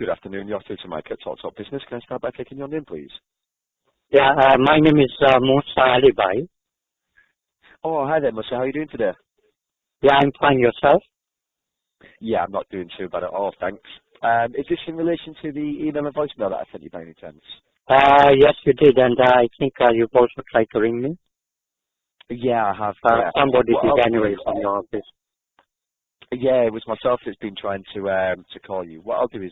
Good afternoon. You're through to Mike at Talk Talk Business. Can I start by taking your name, please? Yeah, my name is Musa Ali Bhai. Oh, hi there, Musa. How are you doing today? Yeah, I'm fine. Yourself? Yeah, I'm not doing too bad at all, thanks. Is this in relation to the email and voicemail that I sent you by any chance? Yes, you did, and I think you've also tried to ring me. Yeah, I have. Somebody did anyway from your office. Yeah, it was myself that's been trying to call you. What I'll do is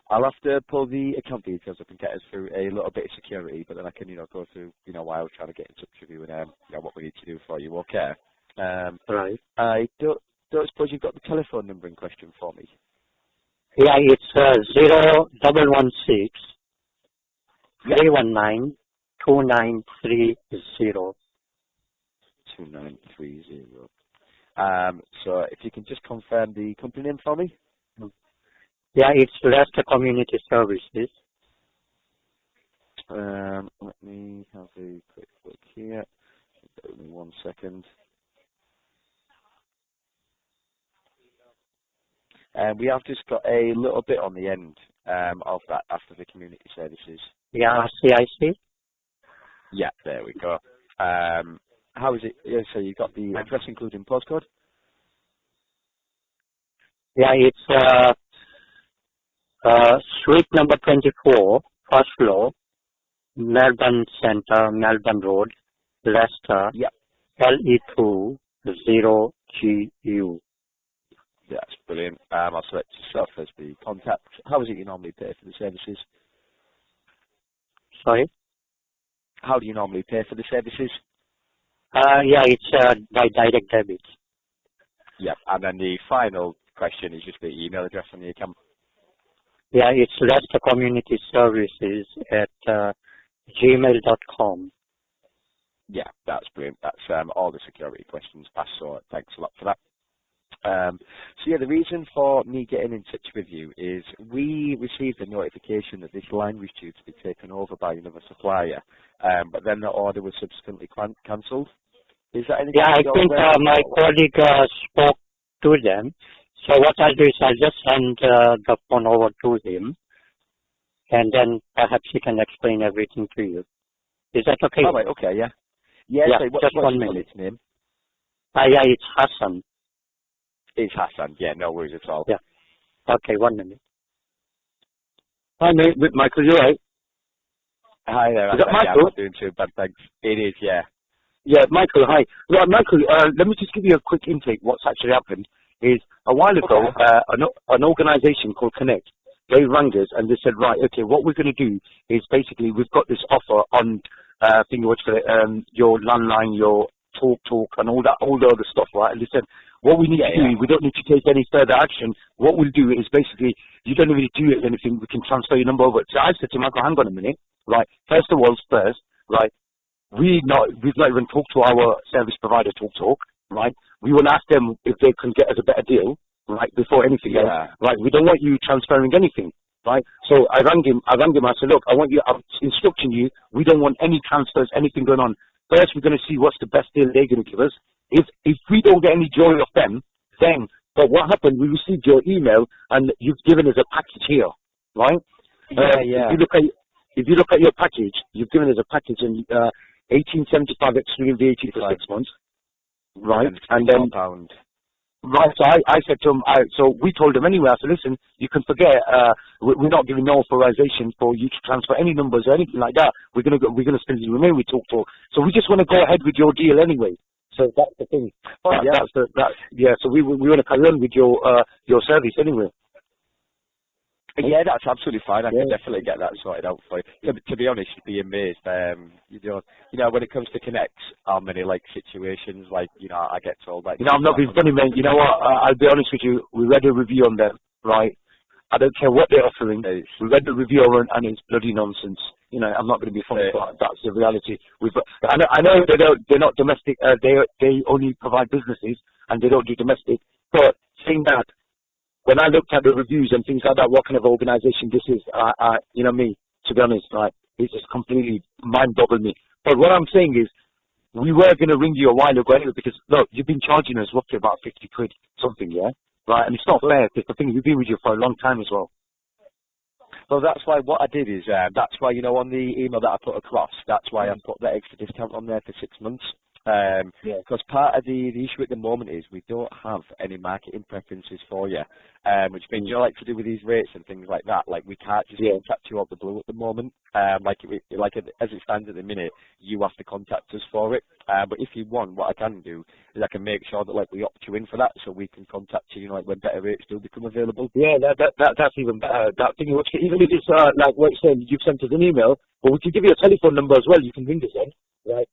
I'll have to pull the account details up and get us through a little bit of security, but then I can go through why I was trying to get in touch with you and what we need to do for you. Okay. Right. I don't suppose you've got the telephone number in question for me. Yeah, it's 0116 319 2930. 2930. So if you can just confirm the company name for me. Yeah, it's Leicester Community Services. Let me have a quick look here. Give me 1 second. We have just got a little bit on the end of that after the community services. Yeah, CIC. Yeah, there we go. How is it? Yeah, so you got the address including postcode? Yeah, it's suite number 24, first floor, Melbourne Centre, Melbourne Road, Leicester, Yep. LE2 0GU. That's brilliant. I'll select yourself as the contact. How is it you normally pay for the services? Sorry? How do you normally pay for the services? Yeah, it's by direct debit. Yep. And then the final question is just the email address on the account. Yeah, it's Leicester Community Services at gmail.com. Yeah, that's brilliant. That's all the security questions passed, so thanks a lot for that. So yeah, the reason for me getting in touch with you is we received a notification that this line was due to be taken over by another supplier, but then the order was subsequently cancelled. Is that anything? Yeah, I think my colleague spoke to them. So what I'll do is I'll just send the phone over to him, and then perhaps he can explain everything to you. Is that okay? All right, okay, yeah. Yeah, yeah, so just 1 minute. His name? Yeah, it's Hassan. It's Hassan, yeah, no worries at all. Yeah. Okay, 1 minute. Hi, mate. Michael, you alright? Hi there. Is that Michael? Yeah, I'm not doing too bad, thanks. It is, yeah. Yeah, Michael, hi. Right, Michael, let me just give you a quick intake. What's actually happened is a while ago, an organisation called Connect, they rang us and they said, right, okay, what we're going to do is basically we've got this offer on your landline, your talk, and all the other stuff, right? And they said, what we need to do, we don't need to take any further action. What we'll do is basically, you don't really do anything, we can transfer your number over. So I said to Michael, hang on a minute, right? First of all, right? We've not even talked to our service provider, TalkTalk, right? We will ask them if they can get us a better deal, right, before anything else, right? We don't want you transferring anything, right? So I rang him, I said, look, I'm instructing you, we don't want any transfers, anything going on. First, we're going to see what's the best deal they're going to give us. If we don't get any joy of them, then, but what happened, we received your email and you've given us a package here, right? If you look at your package, you've given us a package in 1875 excluding VAT for 6 months, right? And then, right, so I said to him, so we told him anyway, I said, listen, you can forget, we're not giving no authorization for you to transfer any numbers or anything like that. We're gonna still remain with TalkTalk. So we just want to go ahead with your deal anyway. So that's the thing. So we want to carry on with your service anyway. Yeah, that's absolutely fine. I can definitely get that sorted out for you. To be honest, you'd be amazed. When it comes to Connects, how many situations I get told I'm not being funny, man. You know what? I'll be honest with you. We read a review on them, right? I don't care what they're offering. We read the review and it's bloody nonsense. I'm not going to be funny, but that's the reality. I know they're not domestic. They only provide businesses and they don't do domestic. But saying that, when I looked at the reviews and things like that, what kind of organisation this is, me, to be honest, right, it just completely mind-boggled me. But what I'm saying is, we were going to ring you a while ago anyway, because, look, you've been charging us roughly about 50 quid, something, yeah? Right, and it's not fair, because the thing is, we've been with you for a long time as well. Well, that's why what I did is, that's why, you know, on the email that I put across, that's why I put that extra discount on there for 6 months. Because part of the issue at the moment is we don't have any marketing preferences for you, which means, you know, like to do with these rates and things like that, like we can't just contact you out the blue at the moment. As it stands at the minute, you have to contact us for it. But if you want, what I can do is I can make sure that like we opt you in for that, so we can contact you, you know, like when better rates do become available. Yeah, that's even better. That thing, even if it's like what you said, you've sent us an email, but we can give you a telephone number as well. You can ring us in, right?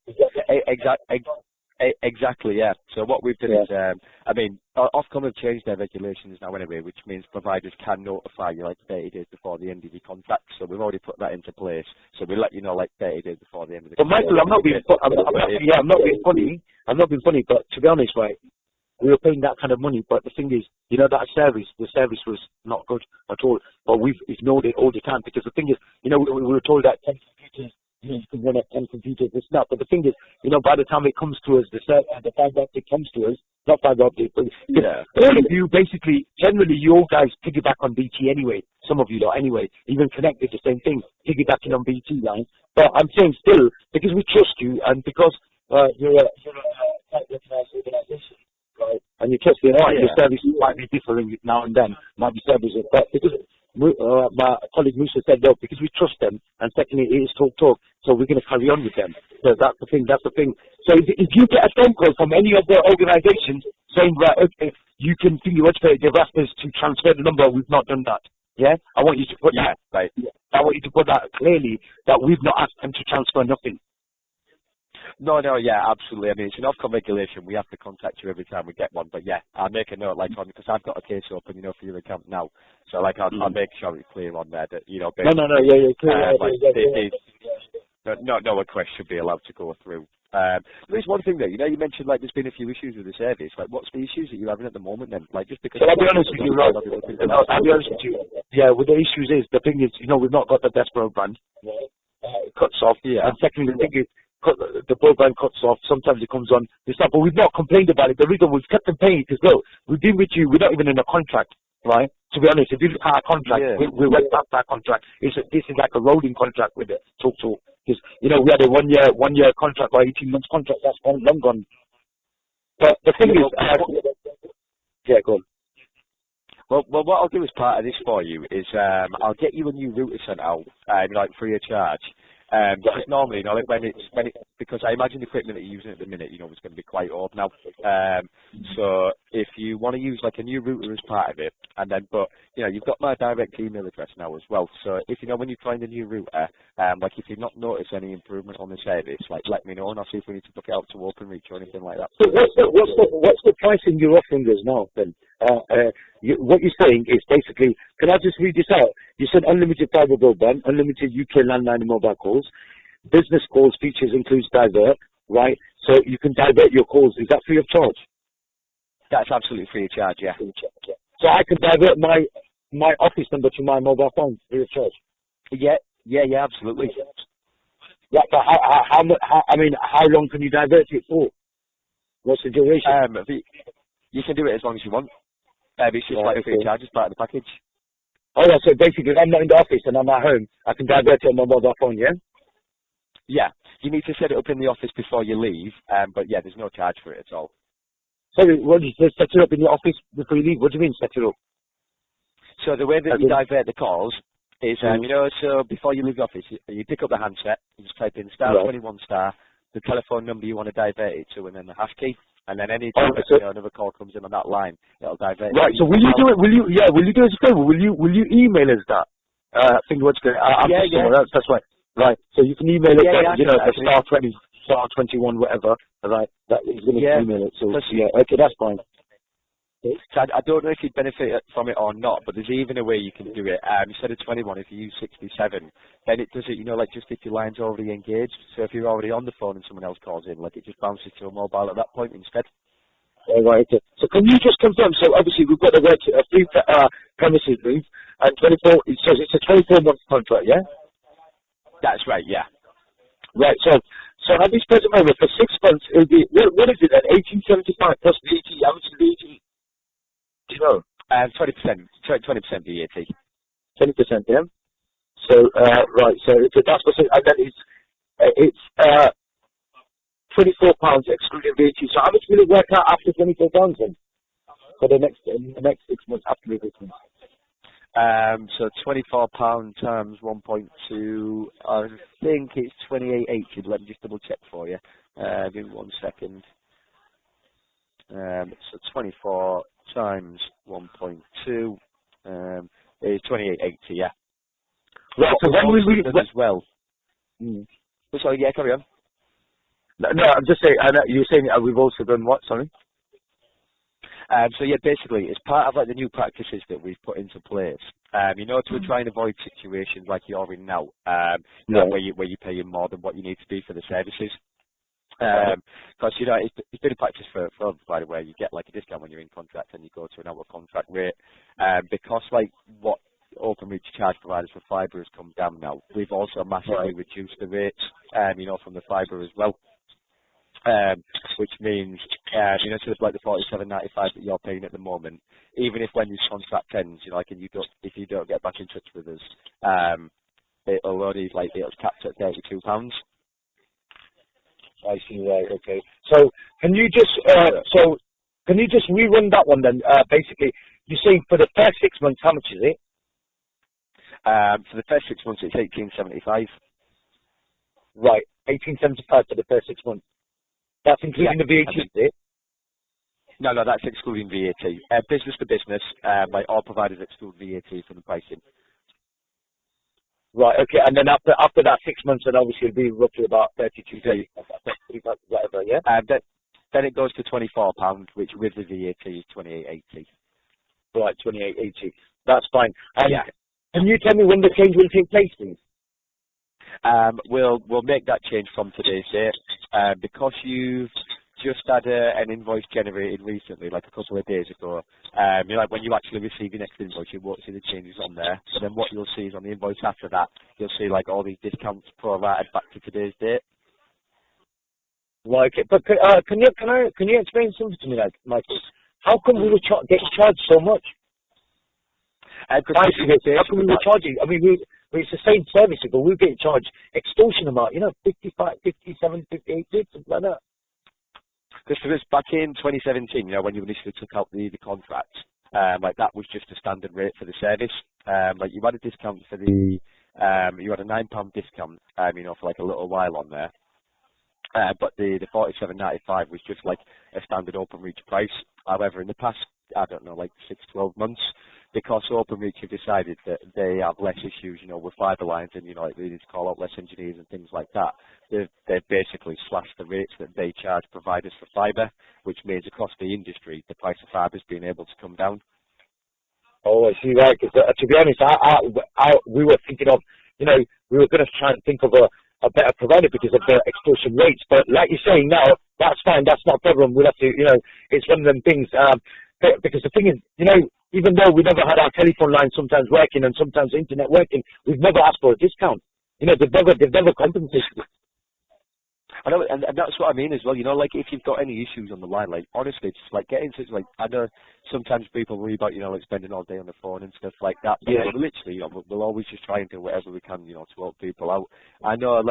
Exactly, yeah. So what we've done is, I mean, Ofcom have changed their regulations now anyway, which means providers can notify you like 30 days before the end of your contract. So we've already put that into place. So we'll let you know like 30 days before the end of the contract. But Michael, I'm not being funny. I'm not being funny, but to be honest, right, we were paying that kind of money, but the thing is, you know, that the service was not good at all. But we've ignored it all the time because the thing is, you know, we were told that 10 computers, you can run at 10 computers, it's not. But the thing is, you know, by the time it comes to us, the fiber optic comes to us, not fiber optic, but all of you basically, generally, you all guys piggyback on BT anyway. Some of you lot anyway, even connected the same thing, piggybacking on BT line. But I'm saying still, because we trust you and because you're a quite recognized organization, right? And you trust the your service might be differing now and then, might be services, but because my colleague Musa said, no, because we trust them, and secondly, it is talk, so we're going to carry on with them. So that's the thing. So if you get a phone call from any of the organizations saying, right, okay, you can think you they've asked us to transfer the number, we've not done that. Yeah? I want you to put that, right? I want you to put that clearly, that we've not asked them to transfer nothing. No, yeah, absolutely. I mean, it's an Ofcom regulation. We have to contact you every time we get one. But yeah, I'll make a note, like, on because I've got a case open, you know, for your account now. So, like, I'll make sure it's clear on there that, you know, clear. No request should be allowed to go through. There's one thing though, you know, you mentioned like there's been a few issues with the service. Like, what's the issues that you're having at the moment then? Like, just because. So I'll be honest with you, right? I'll be honest with you. Yeah, with the issues is the thing is, you know, we've not got the best broadband. It cuts off. Yeah. And secondly, the thing is, the broadband cuts off. Sometimes it comes on. It's not, but we've not complained about it. The reason we've kept them paying because look, we've been with you. We're not even in a contract, right? To be honest, if you look at our contract, we went past that contract. This is like a rolling contract with it. Talk. Because you know we had a one year contract or 18 months contract. That's long gone. But the thing is, go on. Well, what I'll do as part of this for you is I'll get you a new router sent out, like free of charge. Because normally, you know, like because I imagine the equipment that you're using at the minute, you know, is going to be quite old now. So if you want to use like a new router as part of it, and then, but you know, you've got my direct email address now as well. So if you know when you find a new router, like if you've not noticed any improvement on the service, like let me know and I'll see if we need to book it out to OpenReach or anything like that. So what's the pricing you're offering us now then? What you're saying is basically, can I just read this out? You said unlimited fiber broadband, unlimited UK landline and mobile calls, business calls features includes divert, right? So you can divert your calls. Is that free of charge? That's absolutely free of charge, yeah. So I can divert my office number to my mobile phone free of charge? Yeah, absolutely. Yeah, but how long can you divert it for? What's the duration? You can do it as long as you want. It's just like free of charge as part of the package. Oh, yeah, so basically if I'm not in the office and I'm at home, I can divert it on my mobile phone, yeah? Yeah, you need to set it up in the office before you leave, but yeah, there's no charge for it at all. Sorry, what did you say, set it up in the office before you leave? What do you mean, set it up? So the way that you divert the calls is, you know, so before you leave the office, you pick up the handset, you just type in *21*, the telephone number you want to divert it to, and then the hash key. And then any time another call comes in on that line, it'll divert. Right. So will you do it? Will you do us a favor? Will you email us that? I think what's good. That's right. Right. So you can email it. You know, the *21, whatever. Right. That is going to email it. So okay, that's fine. So I don't know if you'd benefit from it or not, but there's even a way you can do it. Instead of 21, if you use 67, then it does it, you know, like just if your line's already engaged. So if you're already on the phone and someone else calls in, like it just bounces to a mobile at that point instead. All right. Okay. So can you just confirm? So obviously we've got a free premises leave, and 24. It says it's a 24-month contract, yeah? That's right. Yeah. Right. So at this present moment, for 6 months, it'll be what is it? At 1875 plus VAT. How much is VAT? Do you know? 20% VAT. 20%, yeah? So right, so that's what. And then it's £24 excluding VAT. So how much will it work out after £24 then? For the next 6 months after the 6 months. So £24 times 1.2, I think it's 28.80. Let me just double check for you. Give me 1 second. So 24 times 1.2 is 28.80. Yeah. Right. So when will we as well? Sorry, yeah, carry on. No, I'm just saying. I know you're saying we've also done what? Sorry. So yeah, basically, it's part of like the new practices that we've put into place. To try and avoid situations like you're in now, where you're paying more than what you need to be for the services. Because it's been a practice for a provider where you get like a discount when you're in contract and you go to an out of contract rate. Because like what Openreach charge providers for fibre has come down now, we've also massively reduced the rates, from the fibre as well. Which means, sort of like the $47.95 that you're paying at the moment, even if when this contract ends, if you don't get back in touch with us, it'll only it's capped at £32. I see. Right. Okay. So can you just rerun that one then? Basically, you say for the first 6 months, how much is it? For the first 6 months, it's $18.75. Right, $18.75 for the first 6 months. That's including the VAT, is it? No, that's excluding VAT. Business to business, all providers exclude VAT from the pricing. Right, okay, and then after that 6 months, then obviously it'll be roughly about 32, whatever, yeah? Then it goes to £24, which with the VAT is 28.80. Right, 28.80. That's fine. And can you tell me when the change will take place, please? We'll make that change from today's date. Because you've just had an invoice generated recently, like a couple of days ago. When you actually receive your next invoice, you won't see the changes on there. And then what you'll see is on the invoice after that, you'll see like all these discounts prorated back to today's date. Right, okay. But can you explain something to me, like, Michael? How come we were getting charged so much? How come we were charging? I mean, it's the same service, but we're getting charged extortion amount, 55, 57, 58 bits, something like that. Because back in 2017, when you initially took out the contract, that was just a standard rate for the service. You had a discount for you had a £9 discount, for like a little while on there. But the $47.95 was just like a standard Openreach price. However, in the past, 6-12 months, because Openreach have decided that they have less issues, with fibre lines and, they need to call out less engineers and things like that, they've basically slashed the rates that they charge providers for fibre, which means across the industry, the price of fibre has been able to come down. Oh, I see, right. Because, to be honest, we were thinking of, we were going to try and think of a better provider because of the extortion rates. But like you're saying now, that's fine. That's not a problem. We'll have to, it's one of them things. Because the thing is, even though we never had our telephone line sometimes working and sometimes the internet working, we've never asked for a discount. They've never compensated. I know, and that's what I mean as well. If you've got any issues on the line, honestly, just get into it. I know sometimes people worry about, spending all day on the phone and stuff like that. But literally, we'll always just try and do whatever we can, to help people out. I know,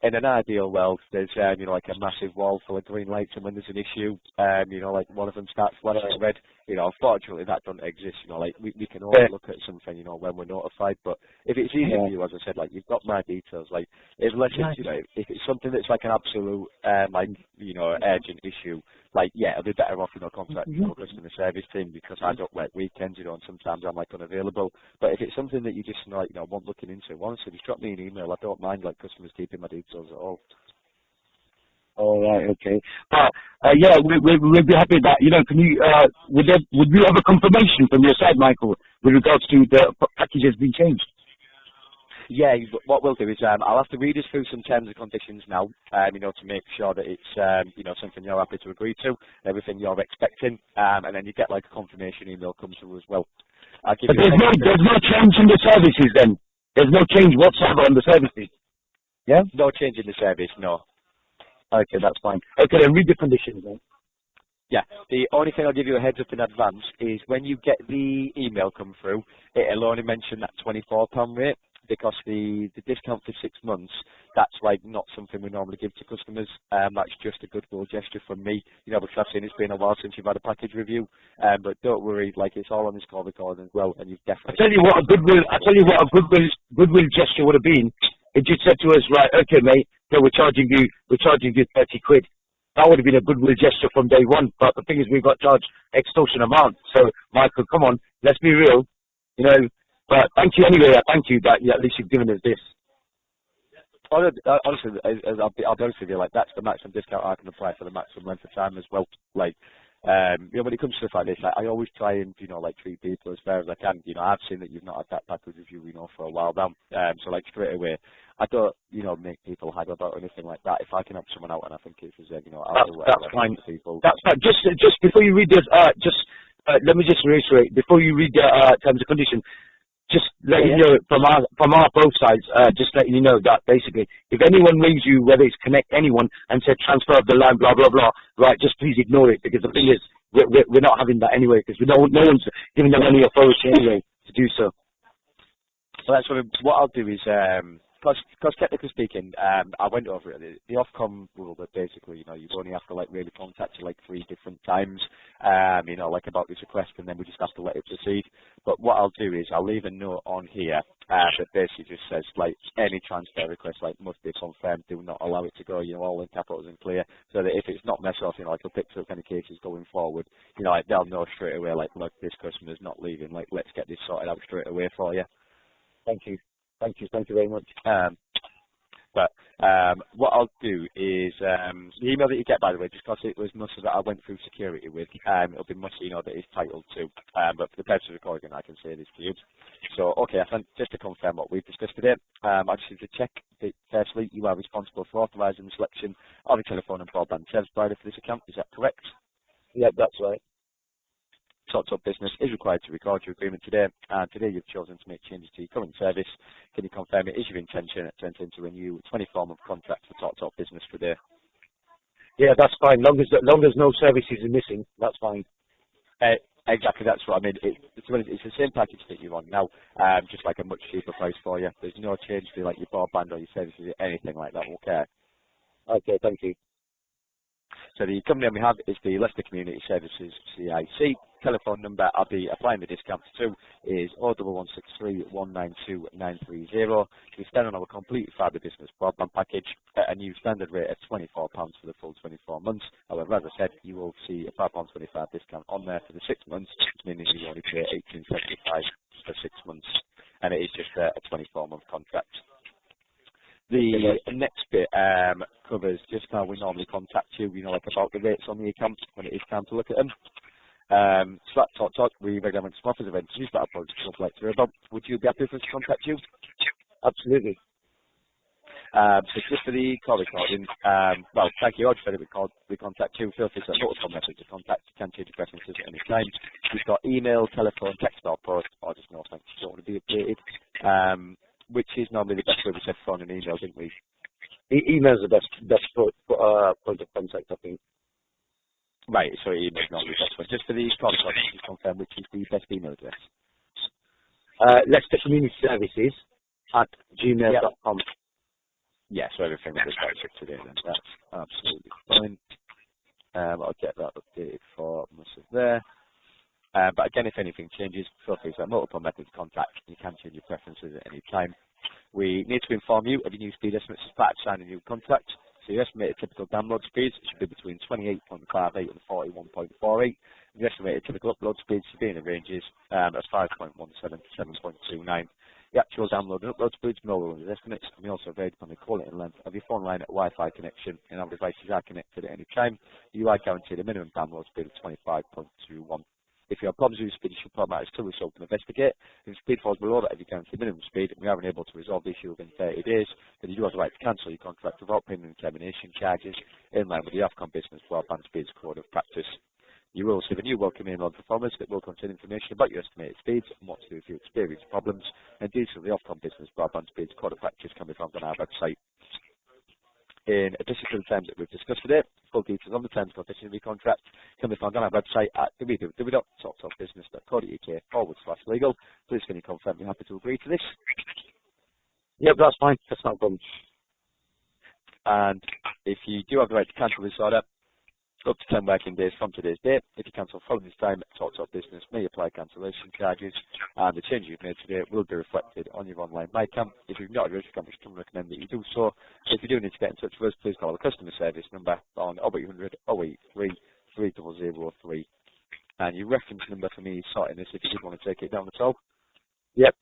in an ideal world, there's, like a massive wall full of green lights, and when there's an issue, one of them starts flashing red. Unfortunately, that doesn't exist. We can always look at something, when we're notified. But if it's easy for you, as I said, you've got my details. Unless it's, if it's something that's like an absolute, urgent issue, it'll be better off, contacting your customer service team because I don't work weekends, and sometimes I'm unavailable. But if it's something that you just, want looking into, honestly, just drop me an email. I don't mind customers keeping my details at all. All right, okay. We'd be happy that, can you, would we have a confirmation from your side, Michael, with regards to the packages being changed? Yeah, what we'll do is I'll have to read us through some terms and conditions now, to make sure that it's, something you're happy to agree to, everything you're expecting, and then you get a confirmation email comes through as well. But there's no change in the services then? There's no change whatsoever on the services? Yeah? No change in the service, no. Okay, that's fine. Okay, then read the conditions then. Yeah, the only thing I'll give you a heads up in advance is when you get the email come through, it'll only mention that £24 rate. because the discount for 6 months, that's like not something we normally give to customers. That's just a goodwill gesture from me, because I've seen it's been a while since you've had a package review. But don't worry, like it's all on this call recording as well, and you've definitely. I tell you what a goodwill gesture would have been. If you said to us, right, okay, mate, so we're charging you 30 quid. That would have been a goodwill gesture from day one. But the thing is, we got charged extortion amount. So, Michael, come on, let's be real, But thank you anyway. Thank you that at least you've given us this. Honestly, I'll be honest with you. Like that's the maximum discount I can apply for the maximum length of time as well. Like, when it comes to stuff like this, I always try and like treat people as fair as I can. I've seen that you've not had that package review, for a while now. So like straight away, I don't, make people haggle about anything like that. If I can help someone out and I think it's, I'll do whatever. That's fine. People. That's fine. Just before you read this, let me just reiterate before you read the terms and conditions. Just letting you know from our both sides, just letting you know that basically, if anyone rings you, whether it's Connect anyone, and said transfer of the line, blah blah blah, right? Just please ignore it because the thing is, we're not having that anyway because no one's giving them any authority anyway to do so. Well, that's what I'll do is, because technically speaking, I went over it. The Ofcom rule that basically, you only have to really contact you 3 different times, about this request, and then we just have to let it proceed. But what I'll do is I'll leave a note on here that basically just says any transfer request must be confirmed. Do not allow it to go. All in capitals and clear, so that if it's not mess off, it'll pick up any cases going forward. They'll know straight away. Look, this customer's not leaving. Let's get this sorted out straight away for you. Thank you very much. But what I'll do is the email that you get, by the way, just because it was Musa that I went through security with, it'll be Musa, that it's titled to. But for the purpose of recording, I can say this to you. So, okay, just to confirm what we've discussed today, I just need to check that firstly you are responsible for authorising the selection of a telephone and broadband service provider for this account. Is that correct? Yeah, that's right. TalkTalk Business is required to record your agreement today, and today you've chosen to make changes to your current service. Can you confirm it is your intention to enter into a new 24-month contract for TalkTalk Business today? Yeah, that's fine. Long as no services are missing, that's fine. Exactly, that's what I mean. It's the same package that you're on now, just a much cheaper price for you. There's no change to your broadband or your services or anything like that. Okay. Okay, thank you. So the company we have is the Leicester Community Services CIC. Telephone number I'll be applying the discount to is 01163 192 930. We stand on our complete fibre business broadband package at a new standard rate of £24 for the full 24 months. However, as I said, you will see a £5.25 discount on there for the 6 months, meaning you only pay £18.75 for 6 months, and it is just a 24-month contract. The next bit covers just how we normally contact you, about the rates on the account when it is time to look at them. So that talk, we regularly make some offers of entities that I'll probably just like to hear about. Would you be happy for us to contact you? Absolutely. So just for the call recording, well, thank you. I just said we contact you. Feel free to multiple methods of contact. You can change your preferences at any time. We've got email, telephone, text or post, or just no thanks. You don't want to be updated. Which is normally the best way. We said phone and email, didn't we? Email's the best point of contact, I think. Right, so email is normally the best one. Just for the call recording, just confirm which is the best email address. Leicester Community Services at gmail.com. Yeah, so everything that was right today then. That's absolutely fine. I'll get that updated for myself there. But again, if anything changes, feel free to have multiple methods of contact. You can change your preferences at any time. We need to inform you of your new speed estimates as part of signing a new contract. So your estimated typical download speeds should be between 28.58 and 41.48. The estimated typical upload speeds should be in the ranges as 5.17 to 7.29. The actual download and upload speeds may all under estimates and may also vary upon the quality and length of your phone line at Wi-Fi connection and how devices are connected at any time. You are guaranteed a minimum download speed of 25.21. If you have problems with your speed, you should report matters to us so we can investigate. If speed falls below that of your guaranteed minimum speed and we are unable to resolve the issue within 30 days, then you do have the right to cancel your contract without paying any termination charges in line with the Ofcom Business Broadband Speeds Code of Practice. You will receive a new welcome email performance that will contain information about your estimated speeds and what to do if you experience problems, and details of the Ofcom Business Broadband Speeds Code of Practice can be found on our website. In addition to the terms that we've discussed today, full details on the terms and conditions of your contract can be found on our website at www.talktalkbusiness.co.uk/legal. Please can you confirm you're happy to agree to this? Yep, that's fine. That's not a problem. And if you do have the right to cancel this order, up to 10 working days from today's date. If you cancel following this time, TalkTalk Business may apply cancellation charges, and the change you've made today will be reflected on your online My Account. If you've not registered, we can recommend that you do so. If you do need to get in touch with us, please call the customer service number on 0800 083 3003. And your reference number for me sorting this, if you did want to take it down at all, Yep.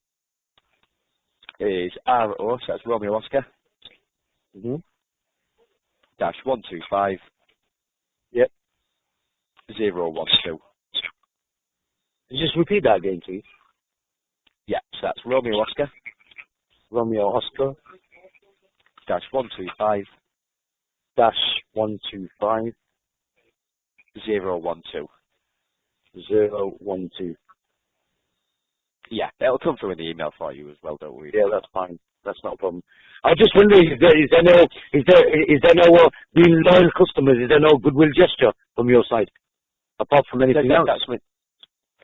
is RO, so that's Romeo Oscar, Mm-hmm. dash 125. Yep. 012. Just repeat that again, please. Yeah, so that's Romeo Oscar, Romeo Oscar, dash 125. dash 125 012. 012. Yeah, it'll come through in the email for you as well, don't worry. Yeah, that's fine. That's not a problem. I was just wondering, is there no being loyal customers? Is there no goodwill gesture from your side, apart from anything else?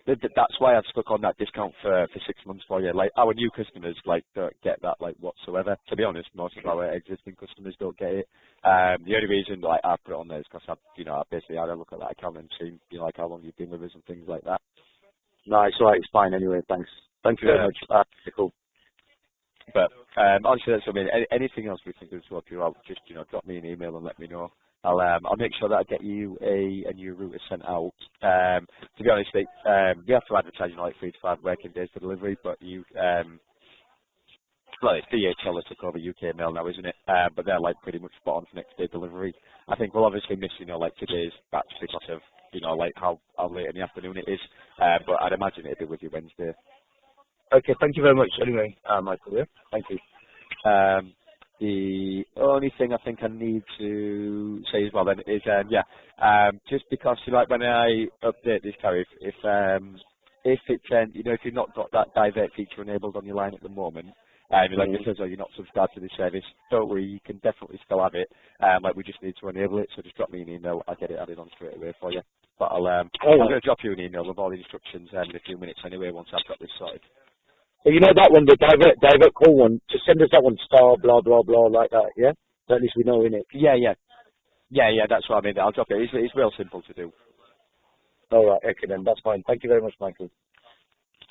That's why I've stuck on that discount for 6 months for you. Like, our new customers don't get that whatsoever. To be honest, most of our existing customers don't get it. The only reason I put it on there is because I basically had a look at that account and seen how long you've been with us and things like that. No, it's all right. It's fine anyway. Thanks. Thank you very much. Cool. But honestly, that's anything else we think will help you out, just drop me an email and let me know. I'll make sure that I get you a new router sent out. To be honest, we have to advertise 3 to 5 working days for delivery, but it's DHL that took over UK Mail now, isn't it? But they're pretty much spot on for next day delivery. I think we'll obviously miss today's batch because of how late in the afternoon it is. But I'd imagine it'll be with you Wednesday. Okay, thank you very much. Anyway, Michael. Yeah, thank you. The only thing I think I need to say as well then is just because when I update this tariff, if it's if you've not got that divert feature enabled on your line at the moment, because you're not subscribed to this service, don't worry, you can definitely still have it. We just need to enable it, so just drop me an email. I'll get it added on straight away for you. But I'm going to drop you an email with all the instructions in a few minutes anyway once I've got this sorted. So you know that one, the divert call one, just send us that one, star, blah, blah, blah, like that, yeah? So at least we know, innit? Yeah, that's what I mean. I'll drop it. It's real simple to do. All right, okay then, that's fine. Thank you very much, Michael.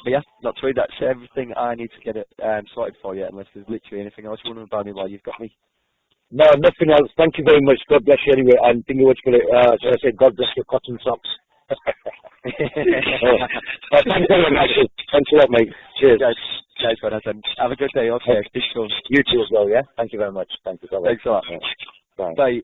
But yeah, not to worry, that's everything I need to get it sorted for you, unless there's literally anything else you want to about me while you've got me. No, nothing else. Thank you very much. God bless you anyway. I'm thinking what you're going to, should I say, God bless your cotton socks. Thanks very much. Thanks a lot, mate. Cheers. Guys, have a good day. Okay, speak soon. You too as well, yeah? Thank you very much. Thank you so much. Thanks a lot. Bye. Bye.